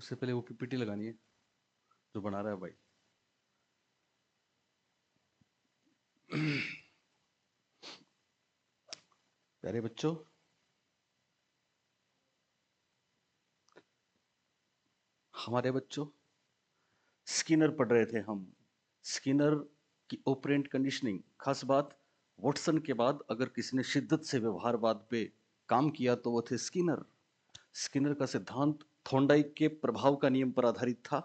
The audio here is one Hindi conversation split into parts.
उससे पहले वो पीपीटी लगानी है जो बना रहा है भाई। प्यारे बच्चों, हमारे बच्चों, स्किनर पढ़ रहे थे हम। स्किनर की ऑपरेंट कंडीशनिंग। खास बात, वॉटसन के बाद अगर किसी ने शिद्दत से व्यवहारवाद पे काम किया तो वो थे स्किनर। स्किनर का सिद्धांत थॉर्नडाइक के प्रभाव का नियम पर आधारित था।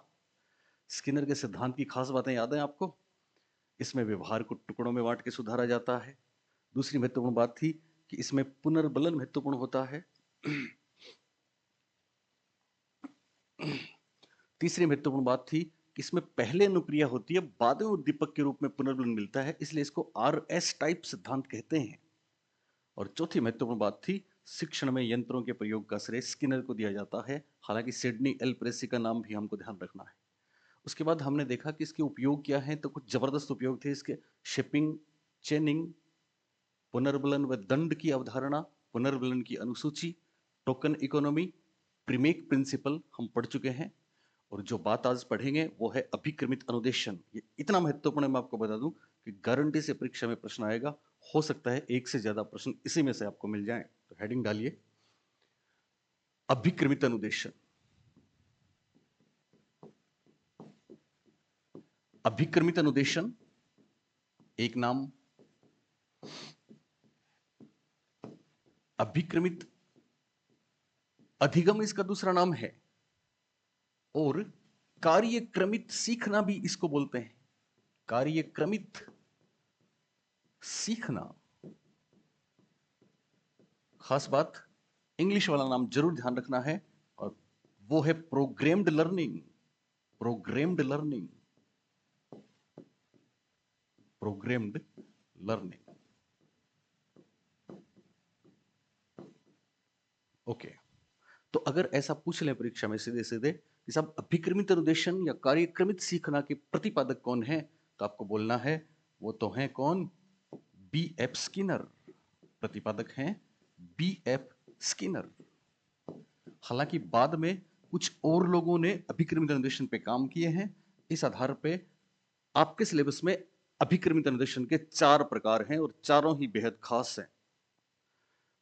स्किनर के सिद्धांत की खास बातें याद हैं आपको? इसमें व्यवहार को टुकड़ों में बांट के सुधारा जाता है। दूसरी महत्वपूर्ण बात थी कि इसमें पुनर्बलन महत्वपूर्ण होता है। तीसरी महत्वपूर्ण बात थी कि इसमें पहले अनुक्रिया होती है, बाद में उद्दीपक के रूप में पुनर्बलन मिलता है, इसलिए इसको आरएस टाइप सिद्धांत कहते हैं। और चौथी महत्वपूर्ण बात थी, शिक्षण में यंत्रों के प्रयोग का श्रेय स्किनर को दिया जाता है। हालांकि सिडनी एल प्रेसी का नाम भी हमको ध्यान रखना है। उसके बाद हमने देखा कि इसके उपयोग क्या है, तो कुछ जबरदस्त उपयोग थे इसके। शिपिंग, चेनिंग, पुनर्बलन व दंड की अवधारणा, पुनर्बलन की अनुसूची, टोकन इकोनॉमी, प्रीमेक प्रिंसिपल हम पढ़ चुके हैं। और जो बात आज पढ़ेंगे वो है अभिक्रमित अनुदेशन। ये इतना महत्वपूर्ण है, मैं आपको बता दूं कि गारंटी से परीक्षा में प्रश्न आएगा। हो सकता है एक से ज्यादा प्रश्न इसी में से आपको मिल जाएं। तो हेडिंग डालिए, अभिक्रमित अनुदेशन। अभिक्रमित अनुदेशन एक नाम, अभिक्रमित अधिगम इसका दूसरा नाम है, और कार्यक्रमित सीखना भी इसको बोलते हैं। कार्यक्रमित सीखना। खास बात, इंग्लिश वाला नाम जरूर ध्यान रखना है, और वो है programmed learning. Programmed learning, programmed learning. Okay, तो अगर ऐसा पूछ लें परीक्षा में सीधे सीधे कि साहब अभिक्रमित अनुदेशन या कार्यक्रमित सीखना के प्रतिपादक कौन है, तो आपको बोलना है वो तो है कौन? B F Skinner. प्रतिपादक हैं बी एफ स्किनर। हालांकि बाद में कुछ और लोगों ने अभिक्रमित अनुदेशन पे काम किए हैं। इस आधार पे आपके सिलेबस में अभिक्रमित अनुदेशन के 4 प्रकार हैं, और चारों ही बेहद खास हैं।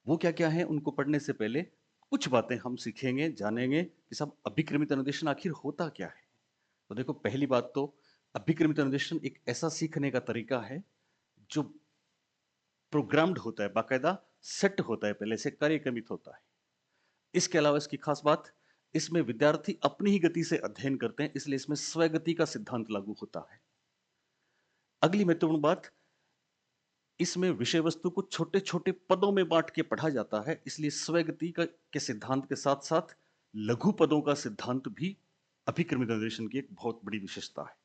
वो क्या क्या है, उनको पढ़ने से पहले कुछ बातें हम सीखेंगे, जानेंगे कि सब अभिक्रमित अनुदेशन आखिर होता क्या है। तो देखो, पहली बात तो अभिक्रमित अनुदेशन एक ऐसा सीखने का तरीका है जो प्रोग्राम्ड होता है, बाकायदा सेट होता है, पहले से कार्यक्रमित होता है। इसके अलावा इसकी खास बात, इसमें विद्यार्थी अपनी ही गति से अध्ययन करते हैं, इसलिए इसमें स्वगति का सिद्धांत लागू होता है। अगली महत्वपूर्ण बात, इसमें विषय वस्तु को छोटे छोटे पदों में बांट के पढ़ा जाता है, इसलिए स्वगति का के सिद्धांत के साथ साथ लघु पदों का सिद्धांत भी अभिक्रमित अनुदेशन की एक बहुत बड़ी विशेषता है।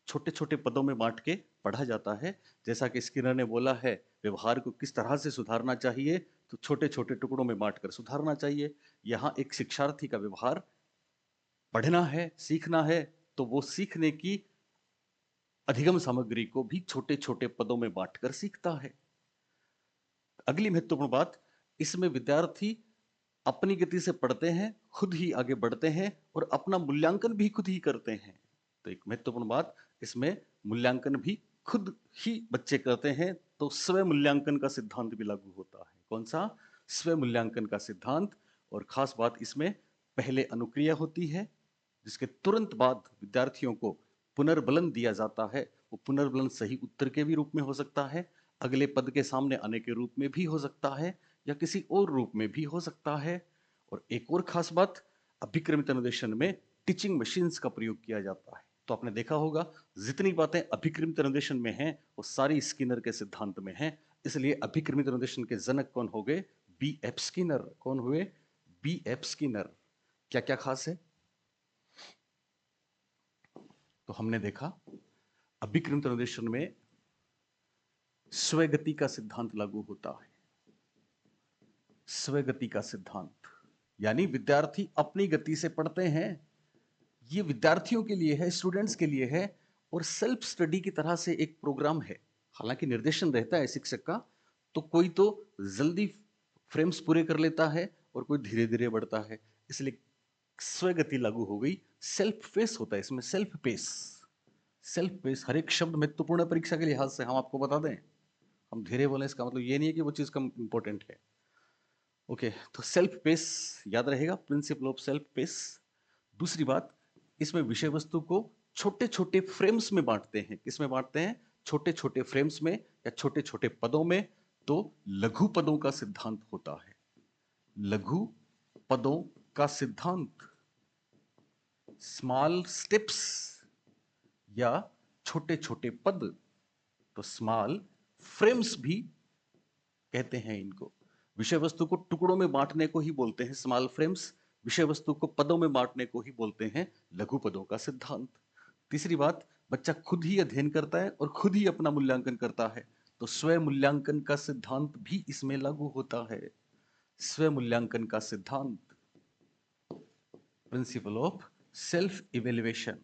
छोटे छोटे पदों में बांट के पढ़ा जाता है। जैसा कि स्किनर ने बोला है, व्यवहार को किस तरह से सुधारना चाहिए, तो छोटे छोटे टुकड़ों में बांटकर सुधारना चाहिए। यहाँ एक शिक्षार्थी का व्यवहार पढ़ना है, सीखना है, तो वो सीखने की अधिगम सामग्री को भी छोटे छोटे पदों में बांटकर सीखता है। अगली महत्वपूर्ण बात, इसमें विद्यार्थी अपनी गति से पढ़ते हैं, खुद ही आगे बढ़ते हैं, और अपना मूल्यांकन भी खुद ही करते हैं। तो एक महत्वपूर्ण बात, इसमें मूल्यांकन भी खुद ही बच्चे करते हैं, तो स्व मूल्यांकन का सिद्धांत भी लागू होता है। कौन सा? स्व मूल्यांकन का सिद्धांत। और खास बात, इसमें पहले अनुक्रिया होती है, जिसके तुरंत बाद विद्यार्थियों को पुनर्बलन दिया जाता है। वो पुनर्बलन सही उत्तर के भी रूप में हो सकता है, अगले पद के सामने आने के रूप में भी हो सकता है, या किसी और रूप में भी हो सकता है। और एक और खास बात, अभिक्रमित अनुदेशन में टीचिंग मशीन्स का प्रयोग किया जाता है। तो आपने देखा होगा, जितनी बातें अभिक्रमित अनुदेशन में हैं वो सारी स्किनर के सिद्धांत में हैं। इसलिए अभिक्रमित अनुदेशन के जनक कौन हो गए? B F Skinner. कौन हुए? B F Skinner. क्या क्या खास है? तो हमने देखा अभिक्रमित अनुदेशन में स्वगति का सिद्धांत लागू होता है। स्वगति का सिद्धांत यानी विद्यार्थी अपनी गति से पढ़ते हैं। ये विद्यार्थियों के लिए है, स्टूडेंट्स के लिए है, और सेल्फ स्टडी की तरह से एक प्रोग्राम है। हालांकि निर्देशन रहता है शिक्षक का, तो कोई तो जल्दी फ्रेम्स पूरे कर लेता है और कोई धीरे धीरे बढ़ता है। इसलिए स्वगति लागू हो गई। सेल्फ पेस होता है इसमें, सेल्फ पेस। सेल्फ पेस हर एक शब्द महत्वपूर्ण है परीक्षा के लिहाज से, हम आपको बता दें। हम धीरे बोले इसका मतलब ये नहीं है कि वो चीज कम इंपॉर्टेंट है। ओके, तो सेल्फ पेस याद रहेगा, प्रिंसिपल ऑफ सेल्फ पेस। दूसरी बात, इसमें विषय वस्तु को छोटे छोटे फ्रेम्स में बांटते हैं। किसमें बांटते हैं? छोटे छोटे फ्रेम्स में या छोटे छोटे पदों में। तो लघु पदों का सिद्धांत होता है। लघु पदों का सिद्धांत, स्मॉल स्टेप्स या छोटे छोटे पद, तो स्मॉल फ्रेम्स भी कहते हैं इनको। विषय वस्तु को टुकड़ों में बांटने को ही बोलते हैं स्मॉल फ्रेम्स, विषय वस्तु को पदों में बांटने को ही बोलते हैं लघु पदों का सिद्धांत। तीसरी बात, बच्चा खुद ही अध्ययन करता है और खुद ही अपना मूल्यांकन करता है, तो स्वयं मूल्यांकन का सिद्धांत भी इसमें लागू होता है। स्वयं मूल्यांकन का सिद्धांत, principle of self evaluation.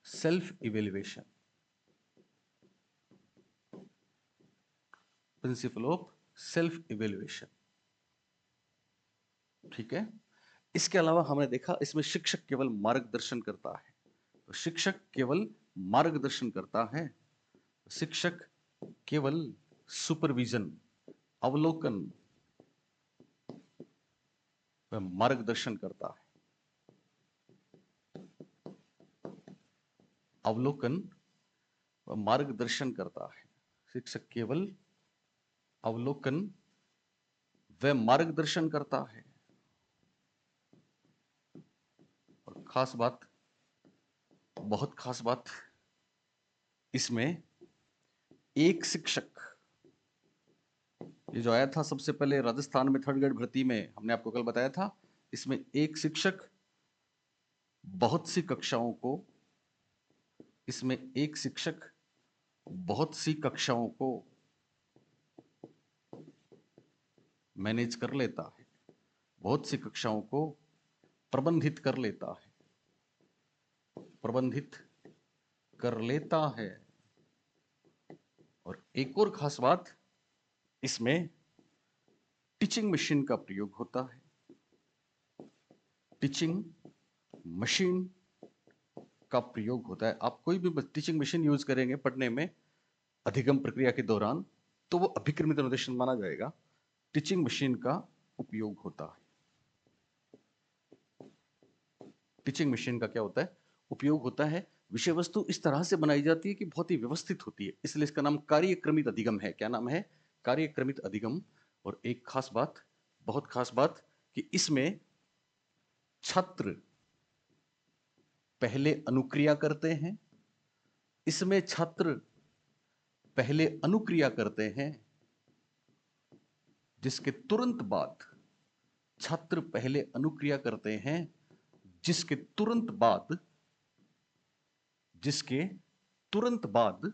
Self evaluation, principle of self evaluation. ठीक है। इसके अलावा हमने देखा इसमें शिक्षक केवल मार्गदर्शन करता है। तो शिक्षक केवल मार्गदर्शन करता है। शिक्षक केवल सुपरविजन, अवलोकन व मार्गदर्शन करता है। अवलोकन व मार्गदर्शन करता है। शिक्षक केवल अवलोकन व मार्गदर्शन करता है। और खास बात, बहुत खास बात, इसमें एक शिक्षक, ये जो आया था सबसे पहले राजस्थान में थर्ड ग्रेड भर्ती में, हमने आपको कल बताया था, इसमें एक शिक्षक बहुत सी कक्षाओं को, इसमें एक शिक्षक बहुत सी कक्षाओं को मैनेज कर लेता है, बहुत सी कक्षाओं को प्रबंधित कर लेता है, प्रबंधित कर लेता है। और एक और खास बात, इसमें टीचिंग मशीन का प्रयोग होता है। टीचिंग मशीन का प्रयोग होता है। आप कोई भी टीचिंग मशीन यूज करेंगे पढ़ने में अधिगम प्रक्रिया के दौरान, तो वो अभिक्रमित अनुदेशन माना जाएगा। टीचिंग मशीन का उपयोग होता है। टीचिंग मशीन का क्या होता है? उपयोग होता है। विषय वस्तु इस तरह से बनाई जाती है कि बहुत ही व्यवस्थित होती है, इसलिए इसका नाम कार्यक्रमित अधिगम है। क्या नाम है? कार्यक्रमित अधिगम। और एक खास बात, बहुत खास बात, कि इसमें छात्र पहले अनुक्रिया करते हैं। इसमें छात्र पहले अनुक्रिया करते हैं, जिसके तुरंत बाद छात्र पहले अनुक्रिया करते हैं, जिसके तुरंत बाद, जिसके तुरंत बाद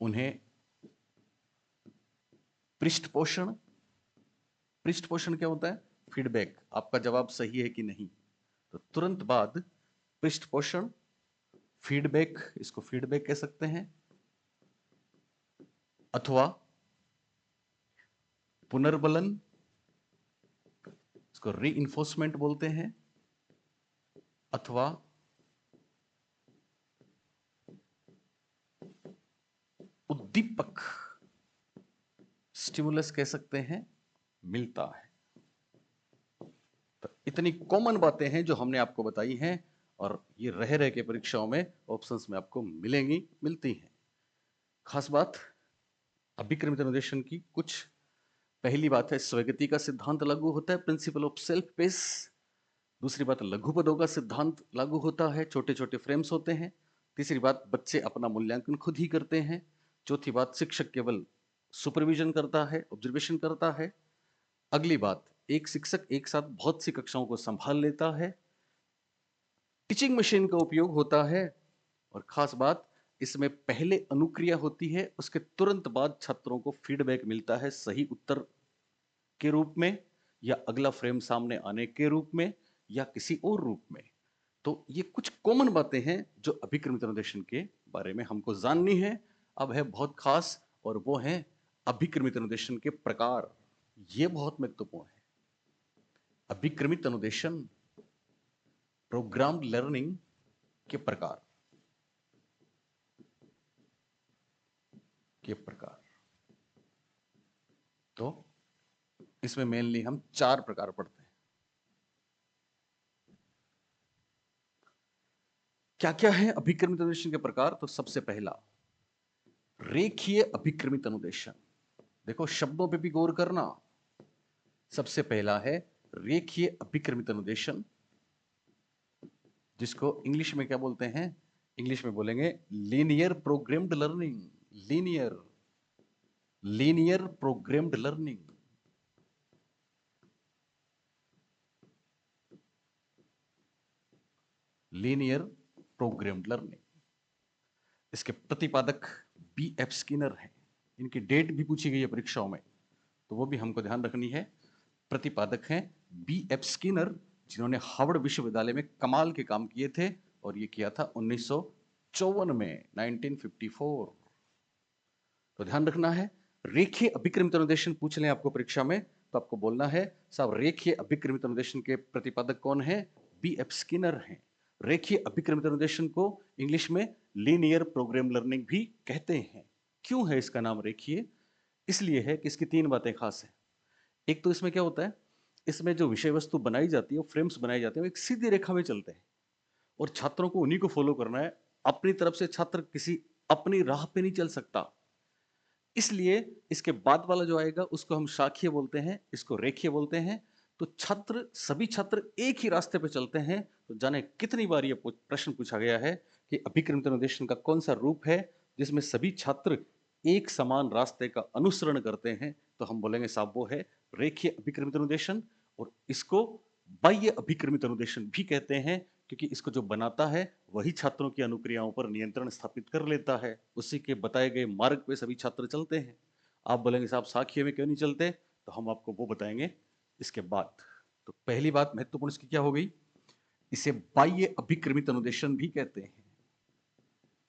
उन्हें पृष्ठपोषण, पृष्ठपोषण क्या होता है? फीडबैक, आपका जवाब सही है कि नहीं। तो तुरंत बाद पृष्ठपोषण, फीडबैक, इसको फीडबैक कह सकते हैं, अथवा पुनर्बलन, इसको रीइंफोर्समेंट बोलते हैं, अथवा उद्दीपक, स्टिमुलस कह सकते हैं, मिलता है। तो इतनी कॉमन बातें हैं जो हमने आपको बताई हैं, और ये रह रह के परीक्षाओं में ऑप्शंस में आपको मिलेंगी, मिलती हैं। खास बात अभिक्रमित अनुदेशन की कुछ, पहली बात है स्वगति का सिद्धांत लागू होता है, प्रिंसिपल ऑफ सेल्फ पेस। दूसरी बात, लघु पदों का सिद्धांत लागू होता है, छोटे छोटे फ्रेम्स होते हैं। तीसरी बात, बच्चे अपना मूल्यांकन खुद ही करते हैं। चौथी बात, शिक्षक केवल सुपरविजन करता है, ऑब्जर्वेशन करता है। अगली बात, एक शिक्षक एक साथ बहुत सी कक्षाओं को संभाल लेता है। टीचिंग मशीन का उपयोग होता है। और खास बात, इसमें पहले अनुक्रिया होती है, उसके तुरंत बाद छात्रों को फीडबैक मिलता है, सही उत्तर के रूप में, या अगला फ्रेम सामने आने के रूप में, या किसी और रूप में। तो ये कुछ कॉमन बातें हैं जो अभिक्रमित अनुदेशन के बारे में हमको जाननी है। अब है बहुत खास, और वो है अभिक्रमित अनुदेशन के प्रकार, ये बहुत महत्वपूर्ण है। अभिक्रमित अनुदेशन, प्रोग्राम्ड लर्निंग के प्रकार, तो इसमें मेनली हम 4 प्रकार पढ़ते हैं। क्या क्या है अभिक्रमित अनुदेशन के प्रकार? तो सबसे पहला रेखीय अभिक्रमित अनुदेशन। देखो शब्दों पे भी गौर करना। सबसे पहला है रेखीय अभिक्रमित अनुदेशन, जिसको इंग्लिश में क्या बोलते हैं? इंग्लिश में बोलेंगे linear programmed learning. Linear programmed learning. Linear programmed learning. इसके प्रतिपादक बी एफ स्किनर हैं। इनकी डेट भी पूछी गई है परीक्षाओं में, तो वो भी हमको ध्यान रखनी है। प्रतिपादक हैं बी एफ स्किनर, जिन्होंने हार्वर्ड विश्वविद्यालय में कमाल के काम किए थे, और ये किया था 1954 में, 1954। तो ध्यान रखना है, रेखीय अभिक्रमित अनुदेशन पूछ लें आपको परीक्षा में, तो आपको बोलना है साहब रेखीय अभिक्रमित अनुदेशन के प्रतिपादक कौन है? बी एफ स्किनर हैं। रेखीय अभिक्रमित अनुदेशन को इंग्लिश में लीनियर प्रोग्राम लर्निंग भी कहते हैं। क्यों है इसका नाम रेखीय? इसलिए है कि इसकी 3 बातें खास हैं। एक तो इसमें क्या होता है, इसमें जो विषय वस्तु बनाई जाती है, फ्रेम्स बनाए जाते हैं, वो एक सीधी रेखा में चलते हैं, और छात्रों को उन्हीं को फॉलो करना है। अपनी तरफ से छात्र किसी अपनी राह पे नहीं चल सकता। इसलिए इसके बाद वाला जो आएगा उसको हम शाखीय बोलते हैं, इसको रेखीय बोलते हैं। तो छात्र, सभी छात्र एक ही रास्ते पे चलते हैं। तो जाने कितनी बार ये प्रश्न पूछा गया है कि अभिक्रमित अनुदेशन का कौन सा रूप है जिसमें सभी छात्र एक समान रास्ते का अनुसरण करते हैं? तो हम बोलेंगे साहब वो है रेखीय अभिक्रमित अनुदेशन। और इसको बाह्य अभिक्रमित अनुदेशन भी कहते हैं, क्योंकि इसको जो बनाता है वही छात्रों की अनुक्रियाओं पर नियंत्रण स्थापित कर लेता है। उसी के बताए गए मार्ग पे सभी छात्र चलते हैं। आप बोलेंगे साहब शाखीय में क्यों नहीं चलते? तो हम आपको वो बताएंगे इसके बाद। तो पहली बात महत्वपूर्ण इसकी क्या हो गई? इसे बाह्य अभिक्रमित अनुदेशन भी कहते हैं।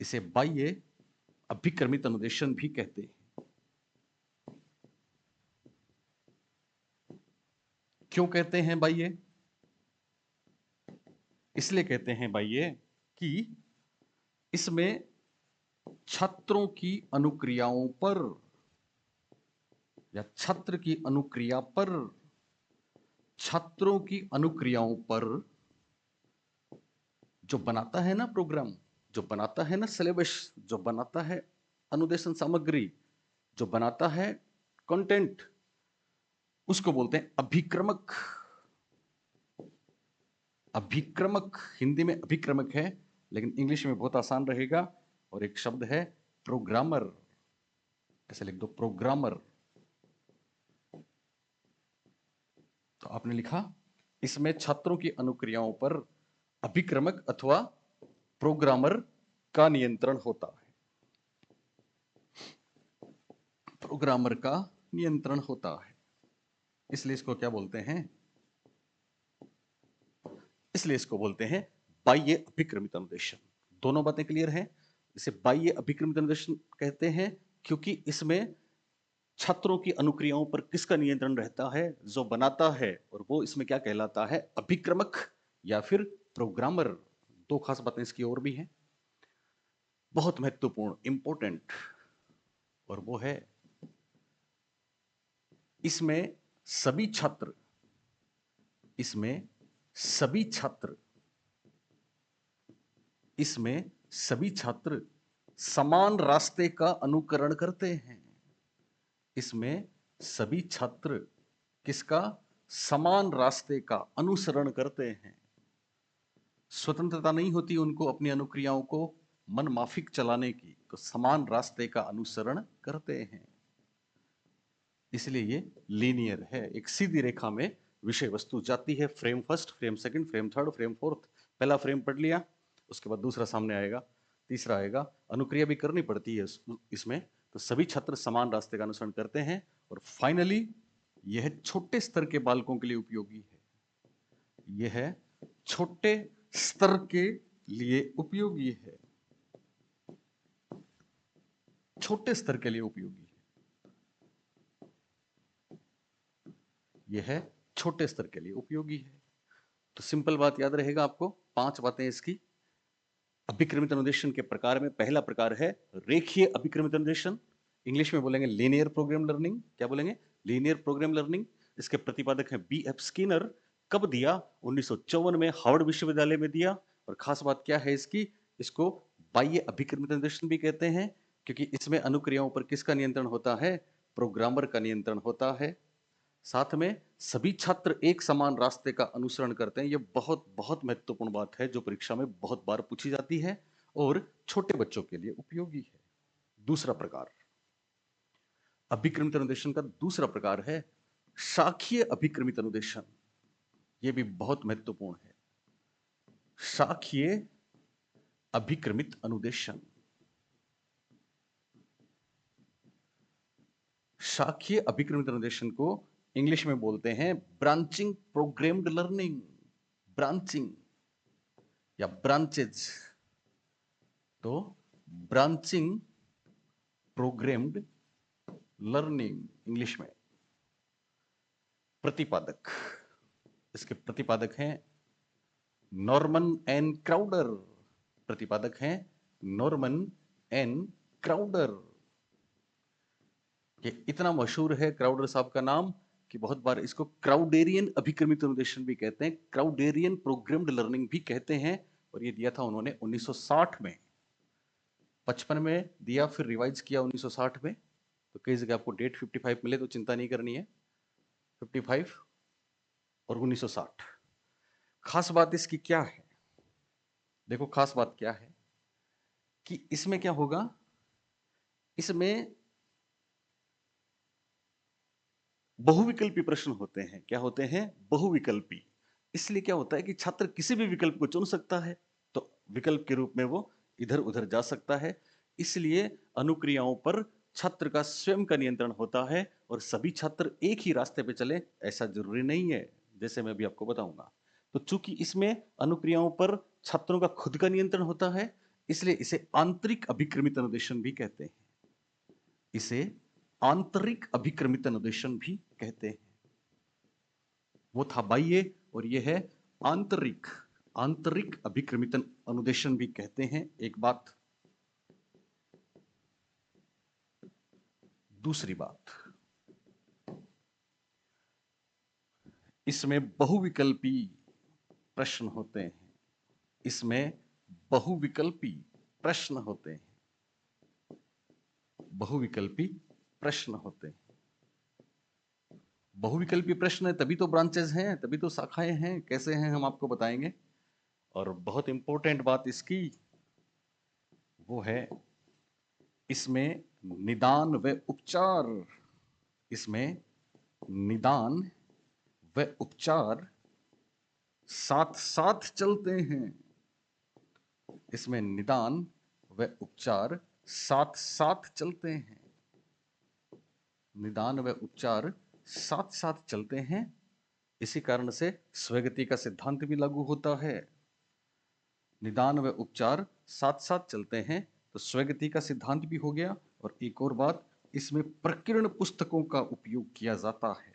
इसे बाह्य अभिक्रमित अनुदेशन भी कहते हैं। क्यों कहते हैं बाह्य? इसलिए कहते हैं बाह्य कि इसमें छात्रों की अनुक्रियाओं पर, या छात्र की अनुक्रिया पर, छात्रों की अनुक्रियाओं पर जो बनाता है ना प्रोग्राम, जो बनाता है ना सिलेबस, जो बनाता है अनुदेशन सामग्री, जो बनाता है कंटेंट, उसको बोलते हैं अभिक्रमक। अभिक्रमक, हिंदी में अभिक्रमक है, लेकिन इंग्लिश में बहुत आसान रहेगा, और एक शब्द है प्रोग्रामर। ऐसे लिख दो, प्रोग्रामर। तो आपने लिखा इसमें छात्रों की अनुक्रियाओं पर अभिक्रमक अथवा प्रोग्रामर का नियंत्रण होता है। प्रोग्रामर का नियंत्रण होता है, इसलिए इसको क्या बोलते हैं? इसलिए इसको बोलते हैं बाह्य अभिक्रमित अनुदेशन। दोनों बातें क्लियर हैं? इसे बाह्य अभिक्रमित अनुदेशन कहते हैं क्योंकि इसमें छात्रों की अनुक्रियाओं पर किसका नियंत्रण रहता है? जो बनाता है, और वो इसमें क्या कहलाता है? अभिक्रमक या फिर प्रोग्रामर। 2 खास बातें इसकी और भी हैं, बहुत महत्वपूर्ण, इंपॉर्टेंट, और वो है इसमें सभी छात्र, इसमें सभी छात्र, इसमें सभी छात्र समान रास्ते का अनुकरण करते हैं। इसमें सभी छात्र किसका? समान रास्ते का अनुसरण करते हैं। स्वतंत्रता नहीं होती उनको अपनी अनुक्रियाओं को मन माफिक चलाने की, तो समान रास्ते का अनुसरण करते हैं। इसलिए ये लीनियर है, एक सीधी रेखा में विषय वस्तु जाती है। Frame first, frame second, frame third, frame fourth. पहला फ्रेम पढ़ लिया, उसके बाद दूसरा सामने आएगा, तीसरा आएगा। अनुक्रिया भी करनी पड़ती है इसमें, तो सभी छात्र समान रास्ते का अनुसरण करते हैं। और फाइनली यह छोटे स्तर के बालकों के लिए उपयोगी है। यह छोटे स्तर के लिए उपयोगी है, छोटे स्तर के लिए उपयोगी है। यह है छोटे स्तर के लिए उपयोगी है। तो सिंपल बात याद रहेगा आपको, 5 बातें इसकी। अभिक्रमित अनुदेशन के प्रकार में पहला प्रकार है रेखीय अभिक्रमित अनुदेशन, इंग्लिश में बोलेंगे लीनियर प्रोग्राम लर्निंग। क्या बोलेंगे? Linear programme learning. इसके प्रतिपादक हैं B.F. स्किनर। कब दिया? 1954 में हार्वर्ड विश्वविद्यालय में दिया। और खास बात क्या है इसकी? इसको बाह्य अभिक्रमित अनुदेशन भी कहते हैं, क्योंकि इसमें अनुक्रियाओं पर किसका नियंत्रण होता है? प्रोग्रामर का नियंत्रण होता है। साथ में सभी छात्र एक समान रास्ते का अनुसरण करते हैं। यह बहुत बहुत महत्वपूर्ण बात है, जो परीक्षा में बहुत बार पूछी जाती है और छोटे बच्चों के लिए उपयोगी है। दूसरा प्रकार, अभिक्रमित अनुदेशन का दूसरा प्रकार है शाखीय अभिक्रमित अनुदेशन। यह भी बहुत महत्वपूर्ण है। शाखीय अभिक्रमित अनुदेशन। शाखीय अभिक्रमित अनुदेशन को इंग्लिश में बोलते हैं ब्रांचिंग प्रोग्राम्ड लर्निंग। ब्रांचिंग या ब्रांचेज। तो ब्रांचिंग प्रोग्राम्ड लर्निंग इंग्लिश में। प्रतिपादक, इसके प्रतिपादक हैं नॉर्मन एन क्राउडर। प्रतिपादक हैं नॉर्मन एन क्राउडर। ये इतना मशहूर है क्राउडर साहब का नाम कि बहुत बार इसको क्राउडेरियन अभिक्रमित अनुदेशन भी कहते हैं, क्राउडेरियन प्रोग्राम्ड लर्निंग भी कहते हैं। और ये दिया था उन्होंने 1960 में। 55 में दिया, फिर रिवाइज किया 1960 में। तो कई जगह आपको डेट 55 मिले तो चिंता नहीं करनी है। 55 और 1960। खास बात इसकी क्या है? देखो खास बात क्या है कि इसमें क्या होगा, इसमें बहुविकल्पी प्रश्न होते हैं। क्या होते हैं? बहुविकल्पी। इसलिए क्या होता है कि छात्र किसी भी विकल्प को चुन सकता है, तो विकल्प के रूप में वो इधर उधर जा सकता है। इसलिए अनुक्रियाओं पर छात्र का स्वयं का नियंत्रण होता है और सभी छात्र एक ही रास्ते पे चले ऐसा जरूरी नहीं है, जैसे मैं भी आपको बताऊंगा। तो चूंकि इसमें अनुक्रियाओं पर छात्रों का खुद का नियंत्रण होता है, इसलिए इसे आंतरिक अभिक्रमित अनुदेशन भी कहते हैं। इसे आंतरिक अभिक्रमित अनुदेशन भी कहते हैं। वो था बाह्य और ये है आंतरिक। आंतरिक अभिक्रमित अनुदेशन भी कहते हैं। एक बात। दूसरी बात, इसमें बहुविकल्पी प्रश्न होते हैं। इसमें बहुविकल्पी प्रश्न होते हैं। बहुविकल्पी प्रश्न होते हैं। बहुविकल्पी प्रश्न है तभी तो ब्रांचेस हैं, तभी तो शाखाएं हैं। कैसे हैं हम आपको बताएंगे। और बहुत इंपॉर्टेंट बात इसकी वो है, इसमें निदान व उपचार। इसमें निदान व उपचार साथ साथ चलते हैं। इसमें निदान व उपचार साथ साथ चलते हैं। निदान व उपचार साथ साथ चलते हैं। इसी कारण से स्वगति का सिद्धांत भी लागू होता है। निदान व उपचार साथ साथ चलते हैं तो स्वगति का सिद्धांत भी हो गया। और एक और बात, इसमें प्रकीर्ण पुस्तकों का उपयोग किया जाता है।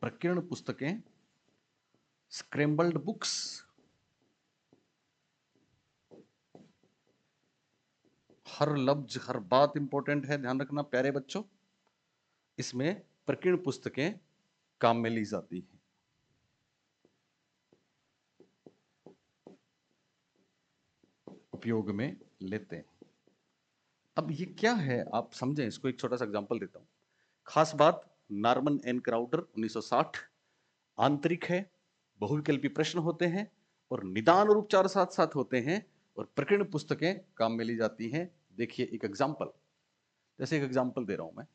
प्रकीर्ण पुस्तकें, स्क्रैम्बल्ड बुक्स। हर लफ्ज हर बात इंपॉर्टेंट है, ध्यान रखना प्यारे बच्चों। इसमें प्रकीर्ण पुस्तकें काम में ली जाती हैं। उपयोग में लेते हैं। अब ये क्या है आप समझें इसको, एक छोटा सा एग्जांपल देता हूं। खास बात, नॉर्मन एन क्राउडर 1960। आंतरिक है, बहुविकल्पी प्रश्न होते हैं और निदान और उपचार साथ साथ होते हैं और प्रकीर्ण पुस्तकें काम में ली जाती हैं। देखिए एक एग्जांपल, जैसे एक एग्जांपल दे रहा हूं मैं,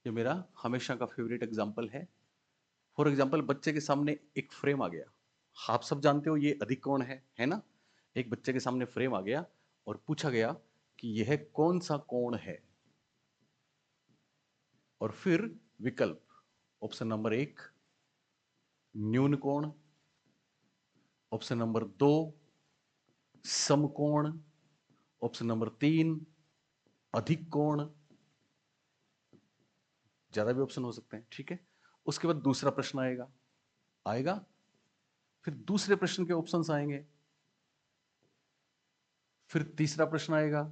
ये मेरा हमेशा का फेवरेट एग्जांपल है। फॉर एग्जांपल, बच्चे के सामने एक फ्रेम आ गया। आप सब जानते हो ये अधिक कोण है ना। एक बच्चे के सामने फ्रेम आ गया और पूछा गया कि यह कौन सा कोण है। और फिर विकल्प, ऑप्शन नंबर 1 न्यून कोण, ऑप्शन नंबर 2 समकोण, ऑप्शन नंबर 3 अधिक कोण। ज्यादा भी ऑप्शन हो सकते हैं, ठीक है। उसके बाद दूसरा प्रश्न आएगा आएगा फिर दूसरे प्रश्न के ऑप्शंस आएंगे, फिर तीसरा प्रश्न आएगा,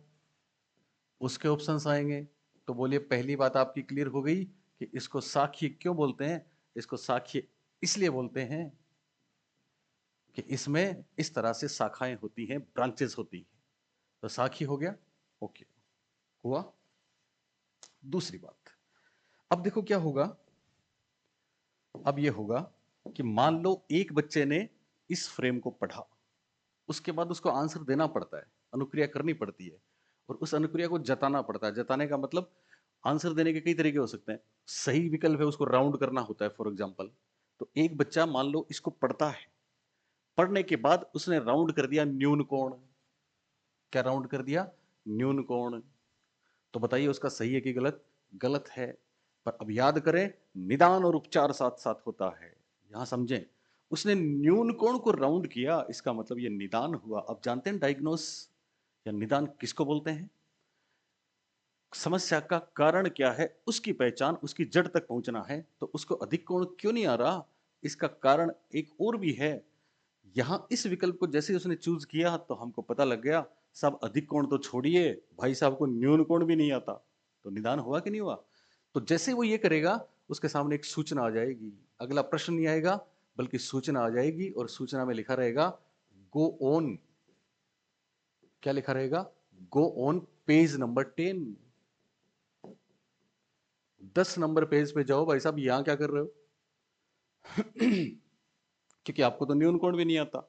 उसके ऑप्शंस आएंगे। तो बोलिए पहली बात आपकी क्लियर हो गई कि इसको साख्य क्यों बोलते हैं। इसको साख्य इसलिए बोलते हैं कि इसमें इस तरह से शाखाएं होती हैं, ब्रांचेस होती हैं। तो साखी हो गया, ओके हुआ। दूसरी बात, अब देखो क्या होगा। अब ये होगा कि मान लो एक बच्चे ने इस फ्रेम को पढ़ा, उसके बाद उसको आंसर देना पड़ता है, अनुक्रिया करनी पड़ती है और उस अनुक्रिया को जताना पड़ता है। जताने का मतलब आंसर देने के कई तरीके हो सकते हैं। सही विकल्प है उसको राउंड करना होता है फॉर एग्जांपल। तो एक बच्चा मान लो इसको पढ़ता है, पढ़ने के बाद उसने राउंड कर दिया न्यून कोण। क्या राउंड कर दिया? न्यून कोण। तो बताइए उसका सही है कि गलत? गलत है। पर अब याद करें, निदान और उपचार साथ साथ होता है। यहां समझें, उसने न्यून कोण को राउंड किया, इसका मतलब ये निदान हुआ। अब जानते हैं डायग्नोस या निदान किसको बोलते हैं? समस्या का कारण क्या है उसकी पहचान, उसकी जड़ तक पहुंचना है। तो उसको अधिक कोण क्यों नहीं आ रहा, इसका कारण एक और भी है। यहां इस विकल्प को जैसे उसने चूज किया तो हमको पता लग गया, सब अधिक कोण तो छोड़िए, भाई साहब को न्यून कोण भी नहीं आता। तो निदान हुआ कि नहीं हुआ? तो जैसे वो ये करेगा, उसके सामने एक सूचना आ जाएगी। अगला प्रश्न नहीं आएगा, बल्कि सूचना आ जाएगी और सूचना में लिखा रहेगा गो ऑन। क्या लिखा रहेगा? Go on page number 10। 10 number page पे जाओ भाई साहब, यहां क्या कर रहे हो? क्योंकि आपको तो न्यून कोण भी नहीं आता।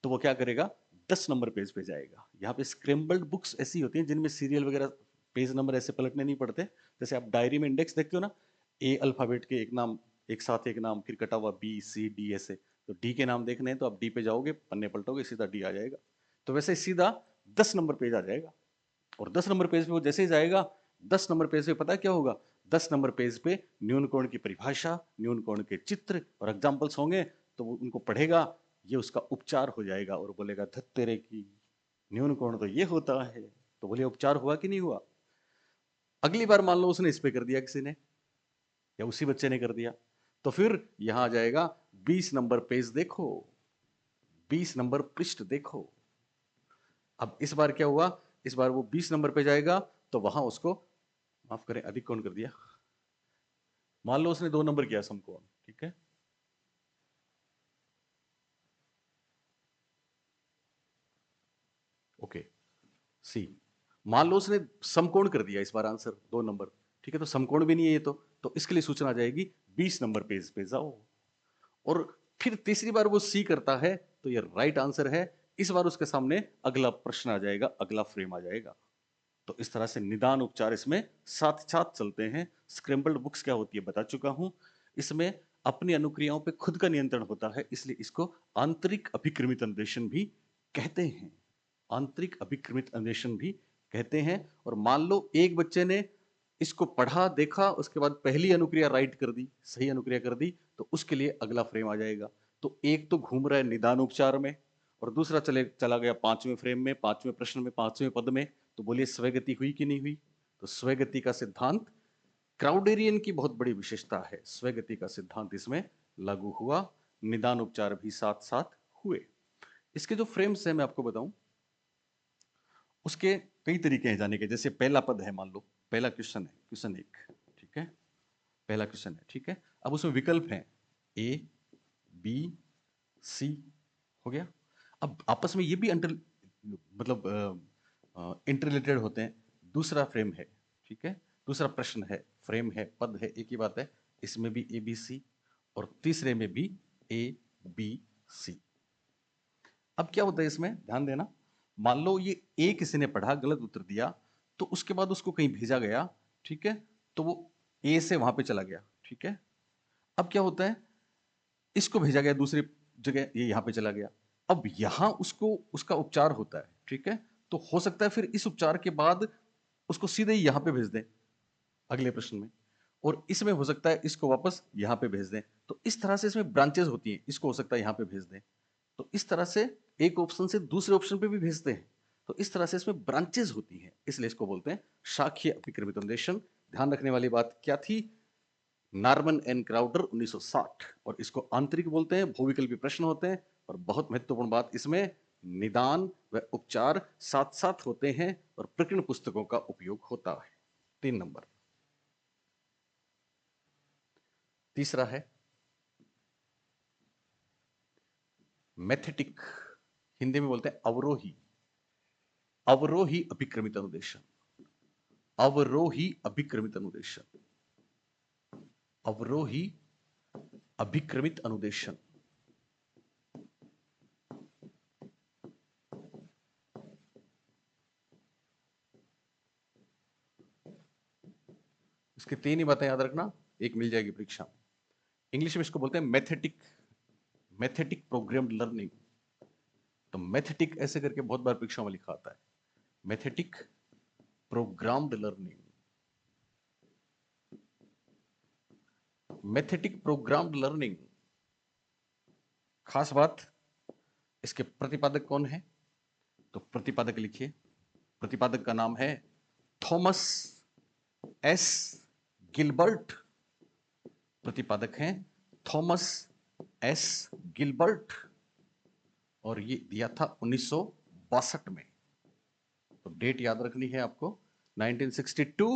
तो वो क्या करेगा? 10 नंबर पेज पे जाएगा। यहाँ पे स्क्रैम्बल्ड बुक्स ऐसी होती हैं जिनमें सीरियल वगैरह पेज नंबर ऐसे पलटने नहीं पड़ते। जैसे आप डायरी में इंडेक्स देखते हो ना, ए अल्फाबेट के एक नाम, एक साथ एक नाम, फिर कटा हुआ बी सी डी ऐसे। तो डी के नाम देखने हैं तो आप डी पे जाओगे, पन्ने पलटोगे, सीधा डी आ जाएगा। तो वैसे सीधा 10 नंबर पेज आ जाएगा। और 10 नंबर पेज पे वो जैसे ही जाएगा, 10 नंबर पेज पे पता है क्या होगा? 10 नंबर पेज पे न्यून कोण की परिभाषा, न्यून कोण के चित्र और एग्जाम्पल्स होंगे। तो वो उनको पढ़ेगा, ये उसका उपचार हो जाएगा और बोलेगा धत तेरे की, न्यून कोण तो ये होता है। तो बोले उपचार हुआ कि नहीं हुआ? अगली बार मान लो उसने इस पे कर दिया किसी ने, या उसी बच्चे ने कर दिया, तो फिर यहां आ जाएगा 20 नंबर पेज देखो, 20 नंबर पृष्ठ देखो। अब इस बार क्या हुआ? इस बार वो 20 नंबर पे जाएगा, तो वहां उसको, माफ करें अधिक कोण कर दिया, मान लो उसने 2 नंबर किया समकोण, ठीक है। ओके, सी, मान लो उसने समकोण कर दिया इस बार आंसर 2 नंबर, ठीक है। तो समकोण भी नहीं है ये तो इसके लिए सूचना आ जाएगी 20 नंबर पेज पे जाओ। और फिर तीसरी बार वो सी करता है तो ये राइट आंसर है। इस बार उसके सामने अगला प्रश्न आ जाएगा, अगला फ्रेम आ जाएगा। तो इस तरह से निदान उपचार इसमें साथ साथ चलते हैं। स्क्रैम्बल्ड बुक्स क्या होती है बता चुका हूं। इसमें अपनी अनुक्रियाओं पे खुद का नियंत्रण होता है, इसलिए इसको आंतरिक अभिक्रमित अन्वेषण भी कहते हैं। आंतरिक अभिक्रमित अन्वेषण भी कहते हैं। और मान लो एक बच्चे ने इसको पढ़ा, देखा, उसके बाद पहली अनुक्रिया राइट कर दी, सही अनुक्रिया कर दी, तो उसके लिए अगला फ्रेम आ जाएगा। तो एक तो घूम रहा है निदान उपचार में, और दूसरा चला गया 5वें फ्रेम में, 5वें प्रश्न में, 5वें पद में। तो बोलिए स्वगति हुई कि नहीं हुई? तो स्वगति का सिद्धांत क्राउडेरियन की बहुत बड़ी विशेषता है। स्वगति का सिद्धांत इसमें लागू हुआ, निदान उपचार भी साथ साथ हुए। इसके जो फ्रेम्स हैं मैं आपको बताऊं, उसके कई तरीके हैं जाने के। जैसे पहला पद है, मान लो पहला क्वेश्चन है, क्वेश्चन 1, ठीक है, पहला क्वेश्चन है, ठीक है। अब उसमें विकल्प है ए बी सी, हो गया। अब आपस में ये भी मतलब इंटररिलेटेड होते हैं। दूसरा फ्रेम है, ठीक है, दूसरा प्रश्न है, फ्रेम है, पद है, एक ही बात है। इसमें भी ए बी सी, और तीसरे में भी ए बी सी। अब क्या होता है इसमें, ध्यान देना। मान लो ये ए किसी ने पढ़ा, गलत उत्तर दिया, तो उसके बाद उसको कहीं भेजा गया, ठीक है, तो वो ए से वहां पे चला गया, ठीक है। अब क्या होता है, इसको भेजा गया दूसरी जगह, ये यहां पे चला गया। अब यहां उसको उसका उपचार होता है, ठीक है। तो हो सकता है फिर इस उपचार के बाद उसको सीधे ही यहां पे भेज दें अगले प्रश्न में, और इसमें हो सकता है इसको वापस यहां पे भेज दें। तो इस तरह से इसमें ब्रांचेस होती हैं, इसको हो सकता है यहां पे भेज दें। तो इस तरह से एक ऑप्शन से दूसरे ऑप्शन पे भी भेजते हैं। तो इस तरह से इसमें ब्रांचेस होती हैं, इसलिए इसको बोलते हैं शाखीय अभिक्रमित अन्वेषण। ध्यान रखने वाली बात क्या थी? Norman N Crowder 1960। और इसको आंतरिक बोलते हैं, बहुविकल्पी प्रश्न होते हैं। और बहुत महत्वपूर्ण बात, इसमें निदान व उपचार साथ साथ होते हैं और प्रकीर्ण पुस्तकों का उपयोग होता है। 3 नंबर। तीसरा है मैथेटिक, हिंदी में बोलते हैं अवरोही। अवरोही अभिक्रमित अनुदेशन, अवरोही अभिक्रमित अनुदेशन, अवरोही अभिक्रमित अनुदेशन। इसके 3 ही बातें याद रखना, एक मिल जाएगी परीक्षा। इंग्लिश में इसको बोलते हैं मैथेटिक, मैथेटिक प्रोग्राम्ड लर्निंग। तो मैथेटिक ऐसे करके बहुत बार परीक्षा में लिखा आता है, मैथेटिक प्रोग्राम्ड लर्निंग। मैथेटिक प्रोग्राम्ड लर्निंग, खास बात, इसके प्रतिपादक कौन है? तो प्रतिपादक लिखिए, प्रतिपादक का नाम है थॉमस एस गिलबर्ट। प्रतिपादक हैं थॉमस एस गिलबर्ट, और ये दिया था 1962 में। तो डेट याद रखनी है आपको, 1962।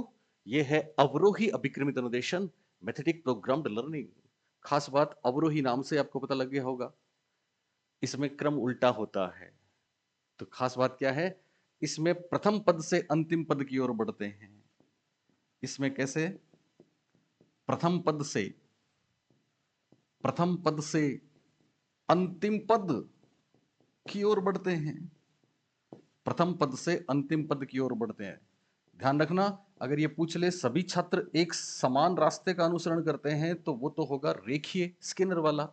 ये है अवरोही अभिक्रमित अनुदेशन, मैथेटिक प्रोग्राम्ड लर्निंग। खास बात, अवरोही नाम से आपको पता लग गया होगा, इसमें क्रम उल्टा होता है। तो खास बात क्या है, इसमें प्रथम पद से अंतिम पद की ओर बढ़ते हैं। इसमें कैसे? प्रथम पद से, प्रथम पद से अंतिम पद की ओर बढ़ते हैं, प्रथम पद से अंतिम पद की ओर बढ़ते हैं। ध्यान रखना, अगर ये पूछ ले सभी छात्र एक समान रास्ते का अनुसरण करते हैं तो वो तो होगा रेखीय, स्किनर वाला।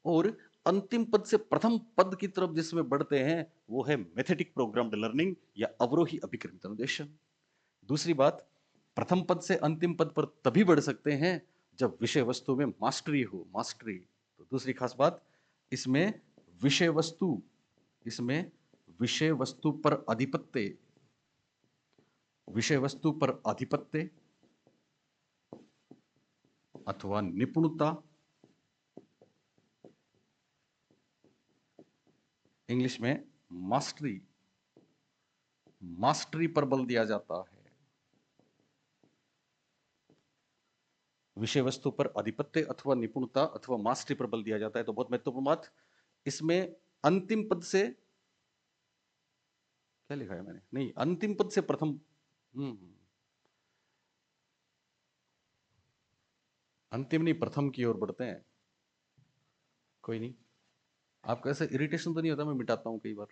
और अंतिम पद से प्रथम पद की तरफ जिसमें बढ़ते हैं वो है मैथेटिक प्रोग्राम्ड लर्निंग या अवरोही अभिक्रमित अनुदेशन। दूसरी बात, प्रथम पद से अंतिम पद पर तभी बढ़ सकते हैं जब विषय वस्तु में मास्टरी हो, मास्टरी। तो दूसरी खास बात, इसमें विषय वस्तु, इसमें विषय वस्तु पर आधिपत्य, विषय वस्तु पर आधिपत्य अथवा निपुणता, इंग्लिश में मास्टरी, मास्टरी पर बल दिया जाता है। विषय वस्तु पर आधिपत्य अथवा निपुणता अथवा मास्टरी पर बल दिया जाता है। तो बहुत महत्वपूर्ण बात, इसमें अंतिम पद से, क्या लिखा है मैंने, नहीं, अंतिम पद से प्रथम, अंतिम नहीं, प्रथम की ओर बढ़ते हैं। कोई नहीं, आपको ऐसा इरिटेशन तो नहीं होता? मैं मिटाता हूं कई बार,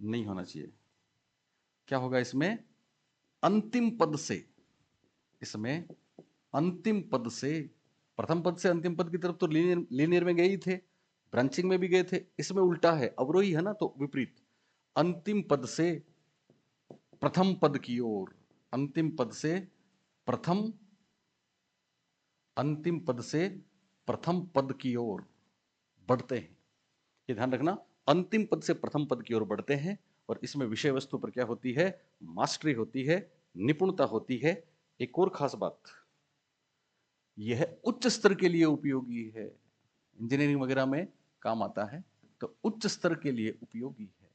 नहीं होना चाहिए। क्या होगा इसमें? अंतिम पद से, इसमें अंतिम पद से, प्रथम पद से अंतिम पद की तरफ तो लीनियर, लीनियर में गए ही थे, ब्रांचिंग में भी गए थे। इसमें उल्टा है, अवरोही है ना, तो विपरीत, अंतिम पद से प्रथम पद की ओर, अंतिम पद से प्रथम, अंतिम पद से प्रथम पद की ओर बढ़ते हैं। ये ध्यान रखना, अंतिम पद से प्रथम पद की ओर बढ़ते हैं। और इसमें विषय वस्तु पर क्या होती है? मास्टरी होती है, निपुणता होती है। एक और खास बात, यह उच्च स्तर के लिए उपयोगी है, इंजीनियरिंग वगैरह में काम आता है, तो उच्च स्तर के लिए उपयोगी है,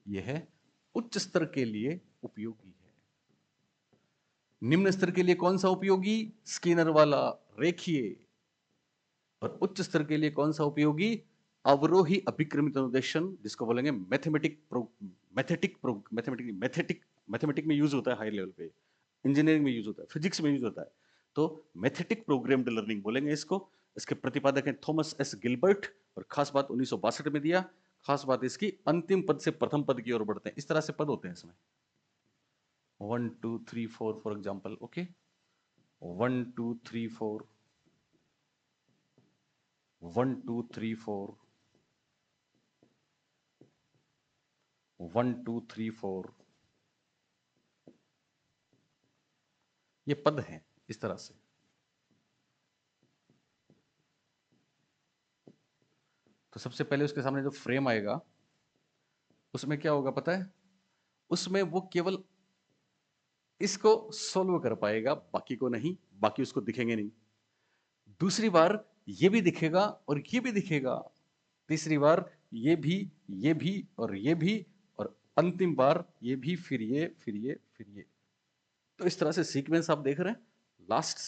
यह उच्च स्तर के लिए उपयोगी है। निम्न स्तर के लिए कौन सा उपयोगी? स्किनर वाला, रेखीय। और उच्च स्तर के लिए कौन सा उपयोगी? अवरोही अभिक्रमित अनुदेशन, जिसको बोलेंगे मैथमेटिक मैथेटिक मैथमेटिक मैथेटिक, मैथमेटिक में यूज होता है हाई लेवल पे, इंजीनियरिंग में यूज होता है, फिजिक्स में यूज होता है। तो मैथेटिक प्रोग्राम्ड लर्निंग बोलेंगे इसको। इसके प्रतिपादक हैं थॉमस एस गिलबर्ट, और खास बात 1962 में दिया। खास बात इसकी, अंतिम पद से प्रथम पद की ओर बढ़ते हैं। इस तरह से पद होते हैं इसमें, 1 2 3 4 फॉर एग्जाम्पल, ओके, 1 2 3 4, 1 2 3 4, 1 2 3 4, ये पद हैं इस तरह से। तो सबसे पहले उसके सामने जो फ्रेम आएगा उसमें क्या होगा पता है? उसमें वो केवल इसको सोल्व कर पाएगा, बाकी को नहीं, बाकी उसको दिखेंगे नहीं। दूसरी बार ये भी दिखेगा और ये भी दिखेगा, तीसरी बार ये भी, ये भी और ये भी, और अंतिम बार ये भी, फिर ये, फिर ये, फिर ये। तो इस तरह से सीक्वेंस आप देख रहे हैं। लास्ट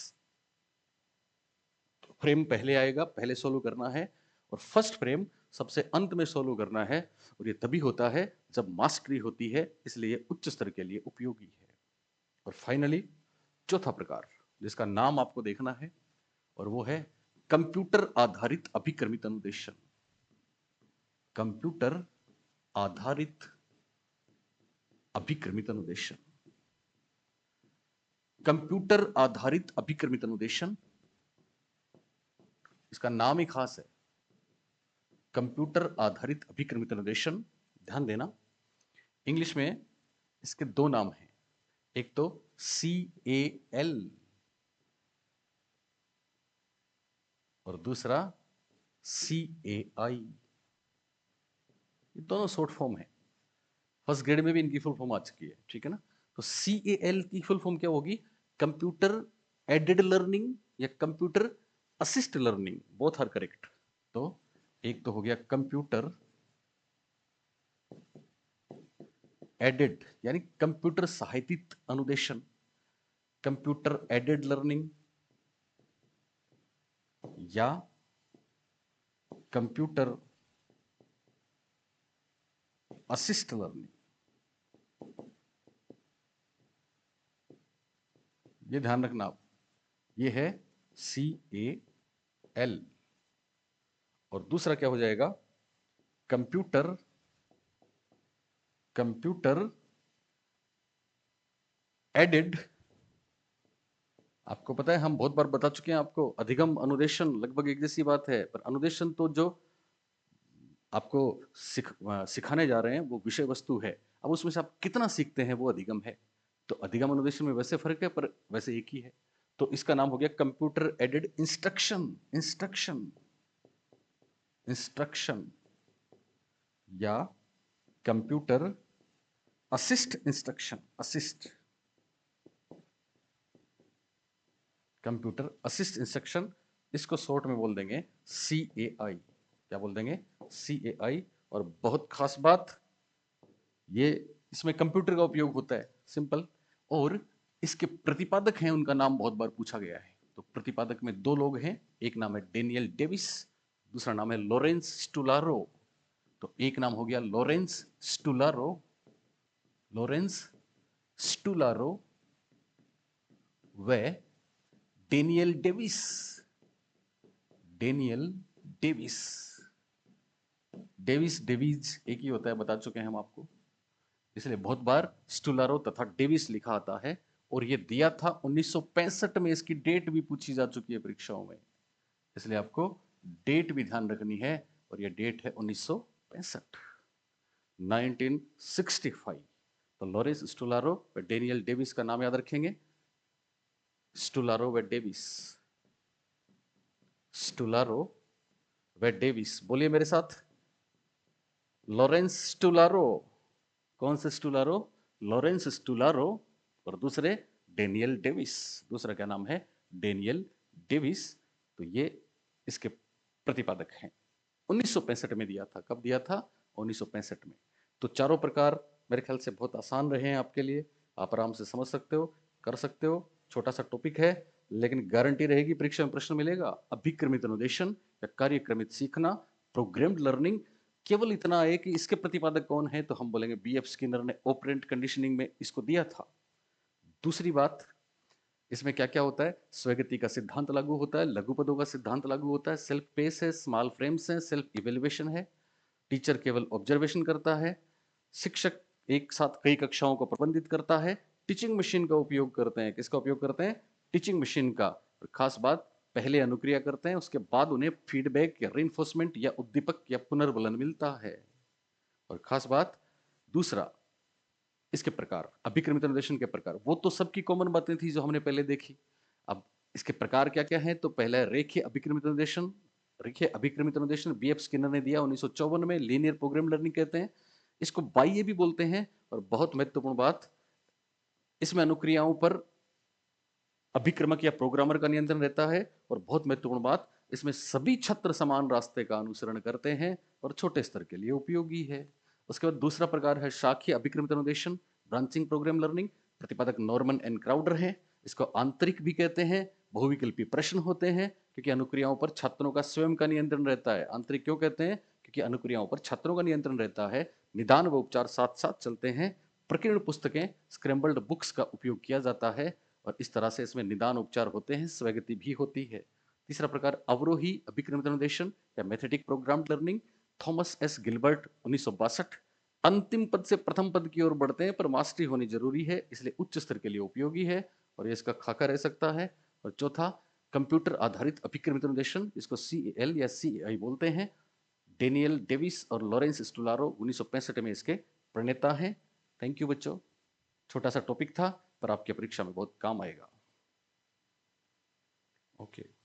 फ्रेम पहले आएगा, पहले सोल्व करना है, और फर्स्ट फ्रेम सबसे अंत में सोल्व करना है। और ये तभी होता है जब मास्टरी होती है, इसलिए उच्च स्तर के लिए उपयोगी है। और फाइनली चौथा प्रकार, जिसका नाम आपको देखना है, और वो है कंप्यूटर आधारित अभिक्रमित अनुदेशन। कंप्यूटर आधारित अभिक्रमित अनुदेशन। कंप्यूटर आधारित अभिक्रमित अनुदेशन, इसका नाम ही खास है, कंप्यूटर आधारित अभिक्रमित अनुदेशन। ध्यान देना, इंग्लिश में इसके दो नाम हैं, एक तो CAL और दूसरा CAI। ये दोनों शॉर्ट फॉर्म है, फर्स्ट ग्रेड में भी इनकी फुल फॉर्म आ चुकी है, ठीक है ना। तो CAL की फुल फॉर्म क्या होगी? कंप्यूटर एडेड लर्निंग या computer assist learning, both are correct. तो एक तो हो गया कंप्यूटर एडेड यानी कंप्यूटर सहायतित अनुदेशन, कंप्यूटर एडेड लर्निंग या कंप्यूटर असिस्ट लर्निंग। ये ध्यान रखना आप, ये है CAL। और दूसरा क्या हो जाएगा? Computer aided. आपको पता है, हम बहुत बार बता चुके हैं आपको, अधिगम अनुदेशन लगभग एक जैसी बात है, पर अनुदेशन तो जो आपको सिखाने जा रहे हैं वो विषय वस्तु है। अब उसमें से आप कितना सीखते हैं वो अधिगम है। तो अधिगम अनुदेशन में वैसे फर्क है, पर वैसे एक ही है। तो इसका नाम हो गया कंप्यूटर एडेड इंस्ट्रक्शन। इंस्ट्रक्शन या computer assist instruction. Computer assist instruction, इसको शॉर्ट में बोल देंगे CAI। क्या बोल देंगे? CAI। और बहुत खास बात, ये इसमें कंप्यूटर का उपयोग होता है, सिंपल। और इसके प्रतिपादक हैं, उनका नाम बहुत बार पूछा गया है। तो प्रतिपादक में दो लोग हैं, एक नाम है डेनियल डेविस, दूसरा नाम है लॉरेंस स्टुलारो। तो एक नाम हो गया लॉरेंस स्टुलारो, व डेनियल डेविस। डेविस एक ही होता है, बता चुके हैं हम आपको, इसलिए बहुत बार स्टुलारो तथा डेविस लिखा आता है। और ये दिया था 1965 में, इसकी डेट भी पूछी जा चुकी है परीक्षाओं में, इसलिए आपको डेट भी ध्यान रखनी है। और ये डेट है 1965, 1965। तो लॉरेंस स्टुलारो व डेनियल डेविस का नाम याद रखेंगे, स्टुलारो व डेविस। बोलिए मेरे साथ, लॉरेंस स्टुलारो। कौन से स्टुलारो? लॉरेंस स्टुलारो। और दूसरे डेनियल डेविस, दूसरा क्या नाम है? Daniel Davis. तो ये इसके प्रतिपादक हैं। 1965 में दिया था। कब दिया था? 1965 में। तो चारों प्रकार मेरे ख्याल से बहुत आसान रहे हैं आपके लिए, आप आराम से समझ सकते हो, कर सकते हो। छोटा सा टॉपिक है, लेकिन गारंटी रहेगी परीक्षा में प्रश्न मिलेगा। अभिक्रमित अनुदेशन या कार्यक्रमित सीखना, प्रोग्राम्ड लर्निंग। केवल इतना है कि इसके प्रतिपादक कौन है, तो हम बोलेंगे BF स्किनर ने ऑपरेंट कंडीशनिंग में इसको दिया था। दूसरी बात, इसमें क्या क्या होता है? स्वगति का सिद्धांत लागू होता है, लघु पदों का सिद्धांत लागू होता है, सेल्फ पेस है, स्मॉल फ्रेम्स है, सेल्फ इवेल्युएशन है, टीचर केवल ऑब्जर्वेशन करता है, शिक्षक एक साथ कई कक्षाओं को प्रबंधित करता है, टीचिंग मशीन का उपयोग करते हैं। किसका उपयोग करते हैं? टीचिंग मशीन का। और खास बात, पहले अनुक्रिया करते हैं, उसके बाद उन्हें फीडबैक या रिइंफोर्समेंट या उद्दीपक या पुनर्बलन मिलता है। और खास बात दूसरा, इसके प्रकार, अभिक्रमित अनुदेशन के प्रकार, वो तो सबकी कॉमन बातें थी जो हमने पहले देखी। अब इसके प्रकार क्या क्या है? तो पहला रेखीय अभिक्रमित अनुदेशन। रेखीय अभिक्रमित अनुदेशन BF स्किनर ने दिया 1954 में, लीनियर प्रोग्राम लर्निंग कहते हैं इसको, बाह्य भी बोलते हैं। और बहुत महत्वपूर्ण बात, इसमें अनुक्रियाओं पर अभिक्रमक या प्रोग्रामर का नियंत्रण रहता है, और बहुत महत्वपूर्ण बात, इसमें सभी छात्र समान रास्ते का अनुसरण करते हैं और छोटे स्तर के लिए उपयोगी है। उसके बाद दूसरा प्रकार है शाखीय अभिक्रमित अनुदेशन, ब्रांचिंग प्रोग्राम लर्निंग। प्रतिपादक नॉर्मन एंड क्राउडर है। इसको आंतरिक भी कहते हैं। बहुविकल्पी प्रश्न होते हैं क्योंकि अनुक्रियाओं पर छात्रों का स्वयं का नियंत्रण रहता है। आंतरिक क्यों कहते हैं? क्योंकि अनुक्रियाओं पर छात्रों का नियंत्रण रहता है। निदान व उपचार साथ साथ चलते हैं। प्रकीर्ण पुस्तकें, स्क्रैम्बल्ड बुक्स का उपयोग किया जाता है, और इस तरह से इसमें निदान उपचार होते हैं, स्वगति भी होती है। तीसरा प्रकार अवरोही अभिक्रमित अनुदेशन या mathetic programme learning, Thomas S Gilbert 1962। अंतिम पद से प्रथम पद की ओर बढ़ते हैं, पर मास्टरी होनी जरूरी है, इसलिए उच्च स्तर के लिए उपयोगी है और ये इसका खाका रह सकता है। और चौथा, कंप्यूटर आधारित अभिक्रमित अनुदेशन, इसको CAL या CAI बोलते हैं। डेनियल डेविस और लॉरेंस स्टुलारो 1965 में इसके प्रणेता हैं। थैंक यू बच्चों। छोटा सा टॉपिक था, पर आपकी परीक्षा में बहुत काम आएगा। ओके।